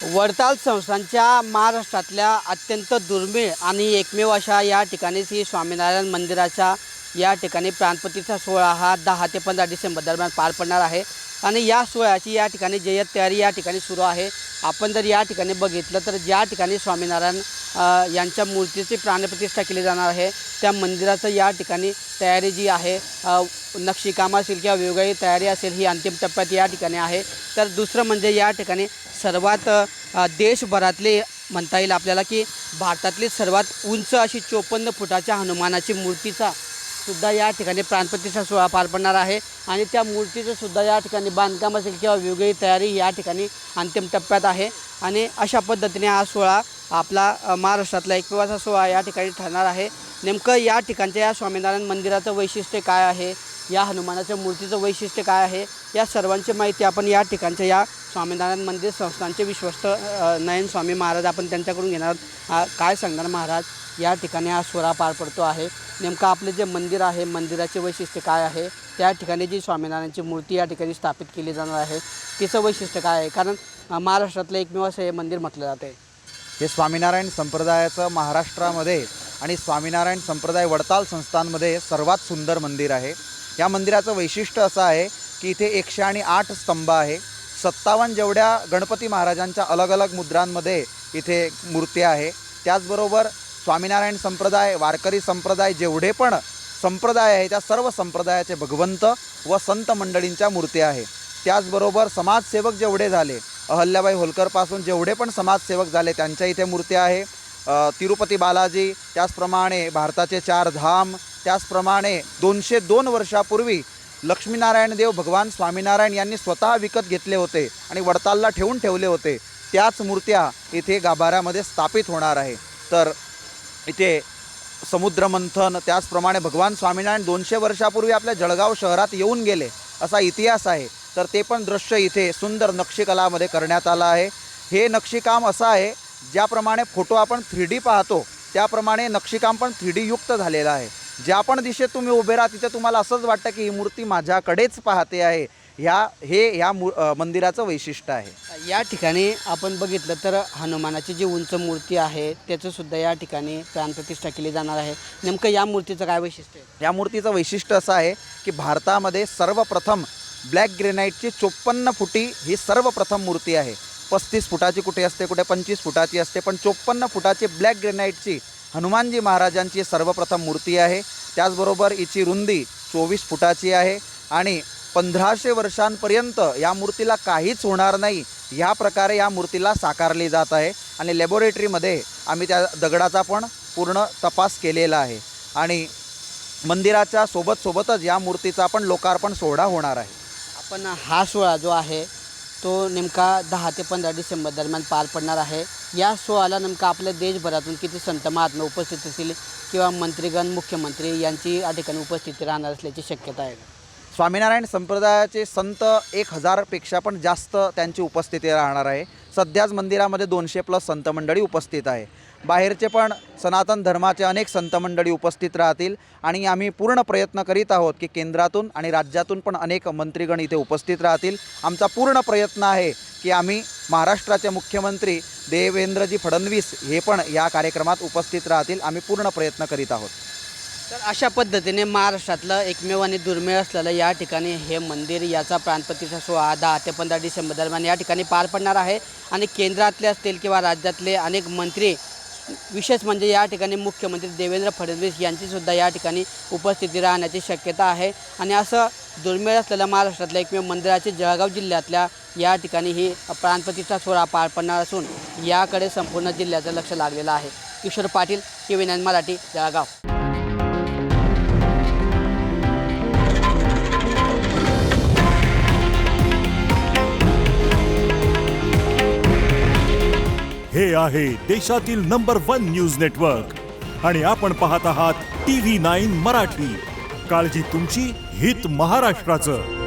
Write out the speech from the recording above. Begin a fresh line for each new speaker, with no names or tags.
वडताल संस्थानच्या महाराष्ट्रातल्या अत्यंत दुर्मिळ आणि एकमेव अशा या ठिकाणी श्री स्वामीनारायण मंदिराच्या या ठिकाणी प्राणप्रतिष्ठा सोहळा हा 10 ते 15 डिसेंबर दरम्यान पार पडणार आहे आणि या सोहळ्याची या ठिकाणी जय्यत तयारी या ठिकाणी सुरू आहे। आपण जर या ठिकाणी बघितलं तर ज्या ठिकाणी स्वामीनारायण यांच्या मूर्तीची प्राणप्रतिष्ठा केली जाणार आहे त्या मंदिराचं या ठिकाणी तयारी जी आहे नक्षीकाम असेल किंवा वेगवेगळी तयारी असेल ही अंतिम टप्प्यात या ठिकाणी आहे। तर दुसरं म्हणजे या ठिकाणी सर्वात देशभरातले म्हणता येईल आपल्याला की भारतातली सर्वात उंच अशी 54 फुटाच्या हनुमानाची मूर्तीचा सुद्धा या ठिकाणी प्राणप्रतिष्ठा सोहळा पार पडणार आहे आणि त्या मूर्तीचं सुद्धा या ठिकाणी बांधकाम असेल किंवा वेगवेगळी तयारी या ठिकाणी अंतिम टप्प्यात आहे आणि अशा पद्धतीने हा सोहळा आपला महाराष्ट्रातला एकमेव असा सोहळा या ठिकाणी ठरणार आहे। नेमकं या ठिकाणच्या या स्वामीनारायण मंदिराचं वैशिष्ट्य काय आहे, या हनुमानाच्या मूर्तीचं वैशिष्ट्य काय आहे, या सर्वांची माहिती आपण या ठिकाणच्या या स्वामीनारायण मंदिर संस्थानचे विश्वस्त नयन स्वामी महाराज आपण त्यांच्याकडून घेणार आहोत। काय सांगणार महाराज, या ठिकाणी हा सोहळा पार पडतो आहे, नेमकं आपले जे मंदिर आहे मंदिराचे वैशिष्ट्य काय आहे, त्या ठिकाणी जी स्वामीनारायणची मूर्ती या ठिकाणी स्थापित केली जाणार आहे तिचं वैशिष्ट्य काय आहे, कारण महाराष्ट्रातलं एकमेव असं हे मंदिर म्हटलं जाते।
हे स्वामीनारायण संप्रदायाचं महाराष्ट्रामध्ये आणि स्वामीनारायण संप्रदाय वडताल संस्थानमध्ये सर्वात सुंदर मंदिर आहे। या मंदिराचं वैशिष्ट्य असं आहे की इथे 108 स्तंभ आहे, 57 जेवढ्या गणपती महाराजांच्या अलग अलग मुद्रांमध्ये इथे मूर्त्या आहे। त्याचबरोबर स्वामीनारायण संप्रदाय, वारकरी संप्रदाय जेवढे पण संप्रदाय आहे त्या सर्व संप्रदायाचे भगवंत व संत मंडळींच्या मूर्त्या आहे। त्याचबरोबर समाजसेवक जेवढे झाले, अहल्याबाई होलकरपासून जेवढे पण समाजसेवक झाले त्यांच्या इथे मूर्त्या आहे। तिरुपती बालाजी, त्याचप्रमाणे भारताचे 4 धाम, त्याचप्रमाणे 202 वर्षापूर्वी लक्ष्मीनारायण देव भगवान स्वामीनारायण यांनी स्वतः विकत घेतले होते आणि वडतालला ठेवले होते, त्याच मूर्त्या इथे गाभाऱ्यामध्ये स्थापित होणार आहे। तर इथे समुद्रमंथन, त्याचप्रमाणे भगवान स्वामीनारायण 200 वर्षापूर्वी आपल्या जळगाव शहरात येऊन गेले असा इतिहास आहे। तर ते पण दृश्य इथे सुंदर नक्षीकलामध्ये करण्यात आलं आहे। हे नक्षीकाम असं आहे ज्याप्रमाणे फोटो आपण 3D पाहतो त्याप्रमाणे नक्षीकाम पण 3D युक्त झालेलं आहे। ज्या पण दिशेत तुम्ही उभे राहा तिथे तुम्हाला असंच वाटतं की ही मूर्ती माझ्याकडेच पाहते आहे। ह्या मंदिराचं वैशिष्ट्य आहे।
या ठिकाणी आपण बघितलं तर हनुमानाची जी उंच मूर्ती आहे त्याचं सुद्धा या ठिकाणी प्राणप्रतिष्ठा केली जाणार आहे। नेमकं या मूर्तीचं काय वैशिष्ट्य आहे?
या मूर्तीचं वैशिष्ट्य असं आहे की भारतामध्ये सर्वप्रथम ब्लॅक ग्रेनाइटची 54 फुटी ही सर्वप्रथम मूर्ती आहे। 35 फुटाची कुठे असते, कुठे 25 फुटाची असते, पण 54 फुटाची ब्लॅक ग्रेनाइटची हनुमानजी महाराजांची सर्वप्रथम मूर्ती आहे। त्याचबरोबर हिची रुंदी 24 फुटाची आहे आणि 1500 वर्षांपर्यंत या मूर्तीला काहीच होणार नाही ह्या प्रकारे या मूर्तीला साकारली जात आहे आणि लॅबोरेटरीमध्ये आम्ही त्या दगडाचा पण पूर्ण तपास केलेला आहे आणि मंदिराच्या सोबतच या मूर्तीचा पण लोकार्पण सोहळा होणार आहे।
आपण हा सोहळा जो आहे तो नेमका 10 ते 15 डिसेंबर दरम्यान पार पडणार आहे। या सोहळ्याला नेमका आपल्या देशभरातून किती संत महात्मे उपस्थित असतील किंवा मंत्रीगण, मुख्यमंत्री यांची या ठिकाणी उपस्थिती राहणार असल्याची शक्यता आहे?
स्वामीनारायण संप्रदायाचे संत 1000 पेक्षा पण जास्त त्यांची उपस्थिती राहणार आहे। सध्याच मंदिरामध्ये 200+ संत मंडळी उपस्थित आहे। बाहेरचे पण सनातन धर्माचे अनेक संत मंडळी उपस्थित राहतील आणि आम्ही पूर्ण प्रयत्न करीत आहोत की केंद्रातून आणि राज्यातून पण अनेक मंत्रीगण इथे उपस्थित राहतील। आमचा पूर्ण प्रयत्न आहे की आम्ही महाराष्ट्राचे मुख्यमंत्री देवेंद्रजी फडणवीस हे पण या कार्यक्रमात उपस्थित राहतील। आम्ही पूर्ण प्रयत्न करीत आहोत।
तर अशा पद्धतीने महाराष्ट्रातलं एकमेव आणि दुर्मिळ असलेलं या ठिकाणी हे मंदिर याचा प्राणप्रतिष्ठा सोहळा 10 ते 15 डिसेंबर दरम्यान या ठिकाणी पार पडणार आहे आणि केंद्रातले असतील किंवा राज्यातले अनेक मंत्री, विशेष म्हणजे या ठिकाणी मुख्यमंत्री देवेंद्र फडणवीस यांचीसुद्धा या ठिकाणी उपस्थिती राहण्याची शक्यता आहे आणि असं दुर्मिळ असलेल्या महाराष्ट्रातल्या एकमेव मंदिराची जळगाव जिल्ह्यातल्या या ठिकाणी ही प्राणप्रतिष्ठा सोहळा पार पडणार असून याकडे संपूर्ण जिल्ह्याचं लक्ष लागलेलं आहे। किशोर पाटील, TV9 मराठी, जळगाव।
हे आहे देशातील नंबर 1 न्यूज नेटवर्क आणि आपण पाहत आहात TV9 मराठी। काळजी तुमची, हित महाराष्ट्राचं।